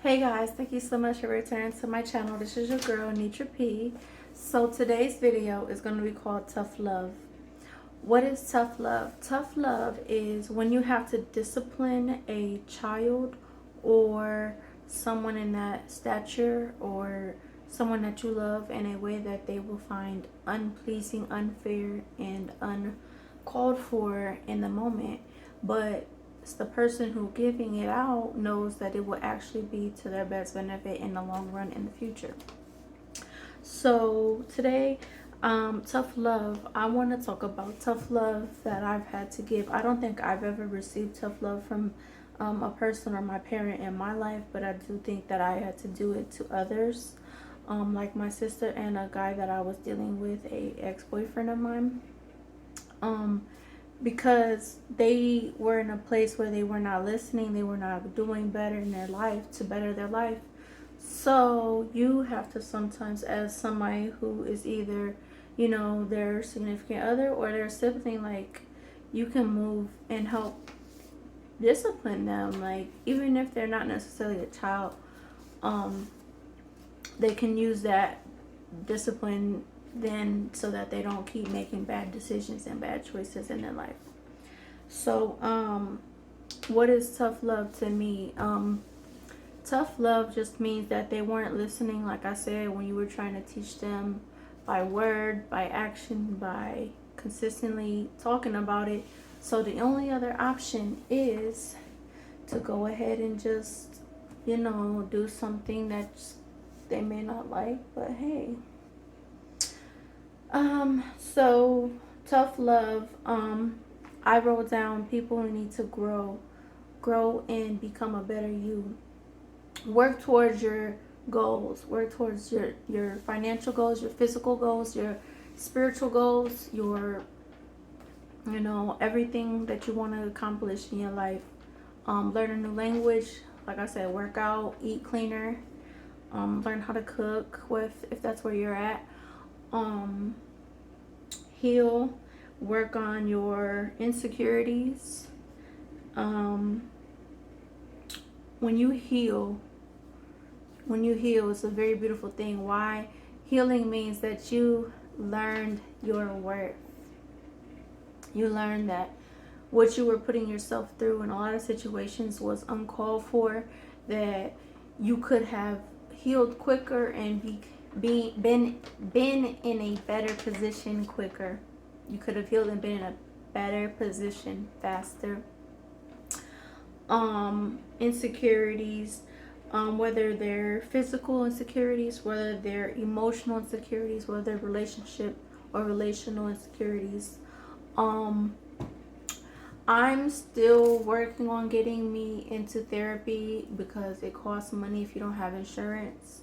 Hey guys, thank you so much for returning to my channel. This is your girl, Nitra P. So today's video is going to be called Tough Love. What is tough love? Tough love is when you have to discipline a child or someone in that stature or someone that you love in a way that they will find unpleasing, unfair, and uncalled for in the moment. But the person who giving it out knows that it will actually be to their best benefit in the long run in the future. So today, tough love, I want to talk about tough love that I've had to give. I don't think I've ever received tough love from a person or my parent in my life, but I do think that I had to do it to others, like my sister and a guy that I was dealing with, a ex-boyfriend of mine. Because they were in a place where they were not listening, they were not doing better in their life to better their life. So you have to sometimes, as somebody who is either, their significant other or their sibling, like, you can move and help discipline them. Like, even if they're not necessarily a child, they can use that discipline then so that they don't keep making bad decisions and bad choices in their life. So, what is tough love to me? Tough love just means that they weren't listening, like I said, when you were trying to teach them by word, by action, by consistently talking about it. So the only other option is to go ahead and just, do something that they may not like, but hey. So tough love, I wrote down people who need to grow and become a better you. Work towards your goals, work towards your financial goals, your physical goals, your spiritual goals, your everything that you want to accomplish in your life. Learn a new language, like I said, work out, eat cleaner, learn how to cook with if that's where you're at. Heal, work on your insecurities. When you heal, it's a very beautiful thing. Why? Healing means that you learned your worth. You learned that what you were putting yourself through in a lot of situations was uncalled for, that you could have healed quicker and been in a better position quicker. You could have healed and been in a better position faster. Insecurities, whether they're physical insecurities, whether they're emotional insecurities, whether they're relationship or relational insecurities. I'm still working on getting me into therapy because it costs money if you don't have insurance.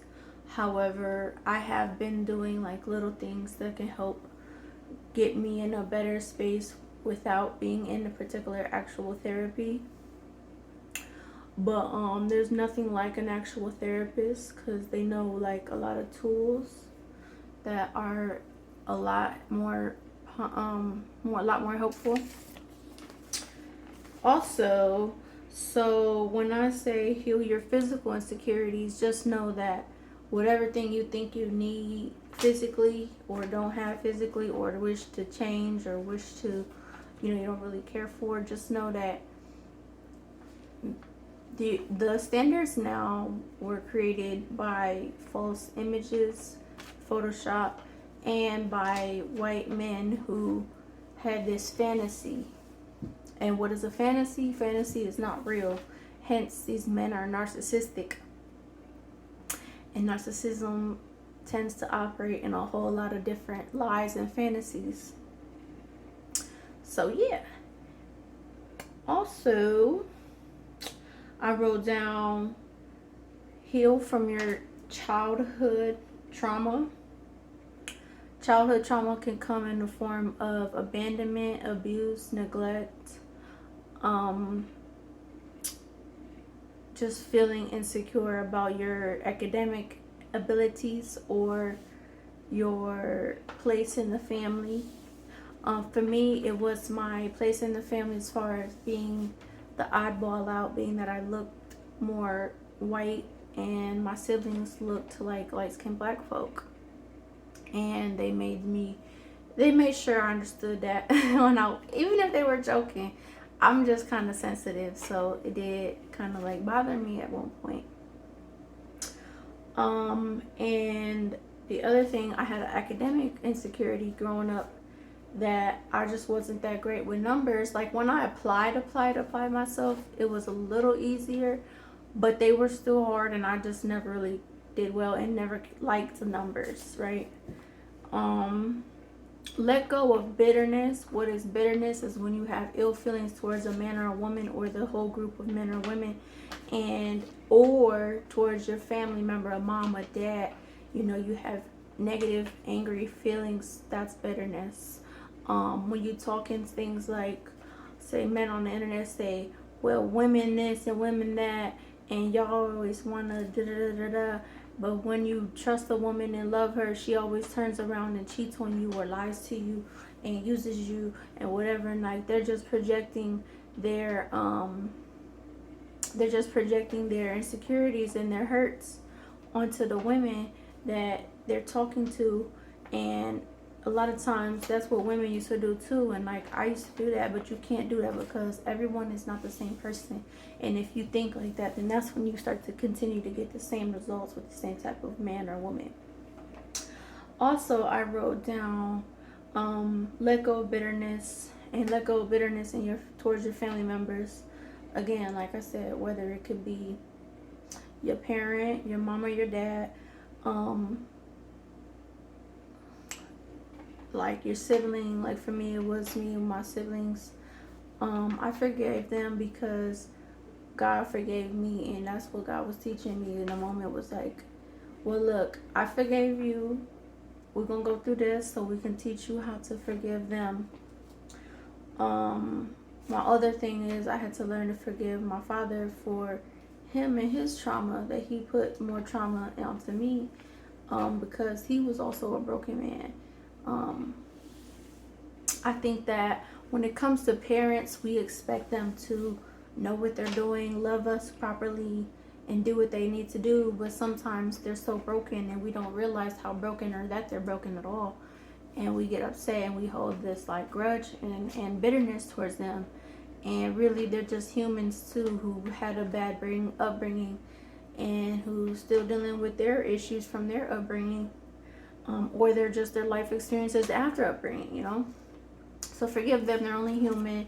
However, I have been doing like little things that can help get me in a better space without being in a particular actual therapy. But there's nothing like an actual therapist because they know like a lot of tools that are a lot more helpful. Also, so when I say heal your physical insecurities, just know that whatever thing you think you need physically or don't have physically or wish to change or wish to, you don't really care for, just know that the standards now were created by false images, Photoshop, and by white men who had this fantasy. And what is a fantasy? Fantasy is not real. Hence, these men are narcissistic. And narcissism tends to operate in a whole lot of different lies and fantasies. So, yeah. Also, I wrote down heal from your childhood trauma. Childhood trauma can come in the form of abandonment, abuse, neglect, just feeling insecure about your academic abilities or your place in the family. For me, it was my place in the family as far as being the oddball out, being that I looked more white and my siblings looked like light-skinned black folk, and they made sure I understood that when even if they were joking, I'm just kind of sensitive, so it did kind of like bother me at one point. And the other thing, I had an academic insecurity growing up, that I just wasn't that great with numbers. Like when I applied myself, it was a little easier, but they were still hard, and I just never really did well and never liked the numbers, right? Let go of bitterness. What is bitterness? Is when you have ill feelings towards a man or a woman, or the whole group of men or women, and or towards your family member, a mom, a dad. You know, you have negative, angry feelings. That's bitterness. When you talking things like, say, men on the internet say, well, women this and women that, and y'all always want to da da da da. But when you trust a woman and love her, she always turns around and cheats on you or lies to you and uses you and whatever. And like they're just projecting their insecurities and their hurts onto the women that they're talking to. And a lot of times that's what women used to do too, and like I used to do that, but you can't do that because everyone is not the same person. And if you think like that, then that's when you start to continue to get the same results with the same type of man or woman. Also, I wrote down let go of bitterness, and let go of bitterness in towards your family members. Again, like I said, whether it could be your parent, your mom or your dad, like your sibling. Like for me, it was me and my siblings. I forgave them because God forgave me, and that's what God was teaching me in the moment. Was like, well, look, I forgave you. We're gonna go through this so we can teach you how to forgive them. My other thing is I had to learn to forgive my father for him and his trauma, that he put more trauma onto me, because he was also a broken man. I think that when it comes to parents, we expect them to know what they're doing, love us properly, and do what they need to do. But sometimes they're so broken and we don't realize how broken, or that they're broken at all. And we get upset and we hold this like grudge and bitterness towards them. And really they're just humans too, who had a bad upbringing and who's still dealing with their issues from their upbringing. Or they're just their life experiences after upbringing, you know. So forgive them, they're only human,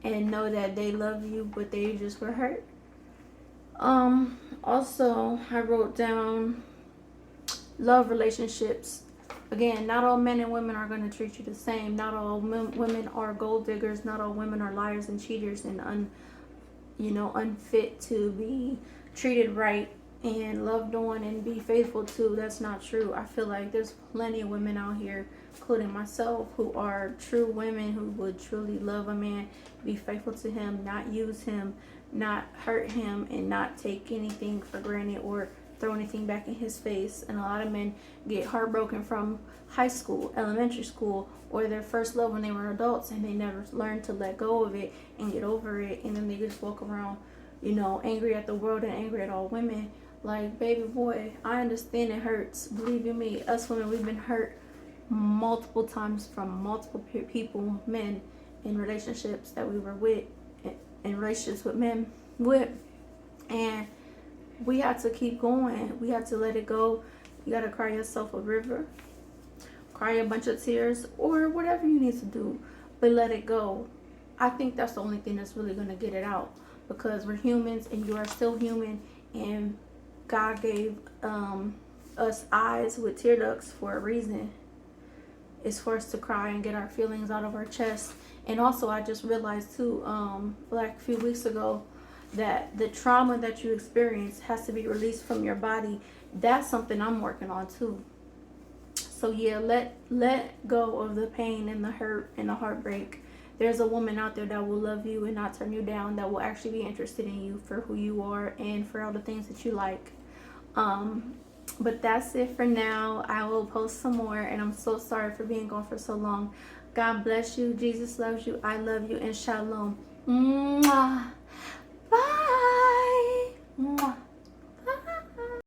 and know that they love you, but they just were hurt. Also, I wrote down love relationships. Again, not all men and women are going to treat you the same. Not all women are gold diggers. Not all women are liars and cheaters and unfit to be treated right and loved on and be faithful to. That's not true. I feel like there's plenty of women out here, including myself, who are true women who would truly love a man, be faithful to him, not use him, not hurt him, and not take anything for granted or throw anything back in his face. And a lot of men get heartbroken from high school, elementary school, or their first love when they were adults, and they never learned to let go of it and get over it, and then they just walk around, angry at the world and angry at all women. Like, baby boy, I understand it hurts. Believe you me, us women, we've been hurt multiple times from multiple people, men, in relationships that we were with, in relationships with men with, and we had to keep going. We had to let it go. You gotta cry yourself a river, cry a bunch of tears, or whatever you need to do, but let it go. I think that's the only thing that's really gonna get it out, because we're humans and you are still human, and God gave us eyes with tear ducts for a reason. It's for us to cry and get our feelings out of our chest. And also, I just realized too, like a few weeks ago, that the trauma that you experience has to be released from your body. That's something I'm working on too. So yeah, let go of the pain and the hurt and the heartbreak. There's a woman out there that will love you and not turn you down, that will actually be interested in you for who you are and for all the things that you like. But that's it for now. I will post some more, and I'm so sorry for being gone for so long. God bless you. Jesus loves you. I love you. And shalom. Mwah. Bye. Mwah.